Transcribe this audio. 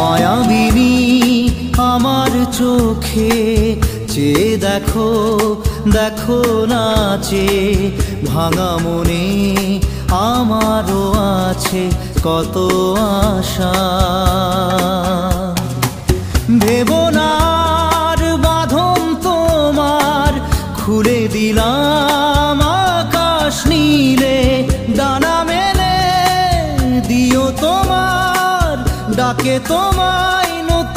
মায়াবিনী আমার চোখে চেয়ে দেখো, দেখো নাচে ভাঙা মনে আমারও আছে কত আশা। ভেবো না আর বাঁধন তোমার, খুলে দিলাম আকাশ নীলে, ডানা মেলে দিও তোমার ডাকে তোমায় নতুন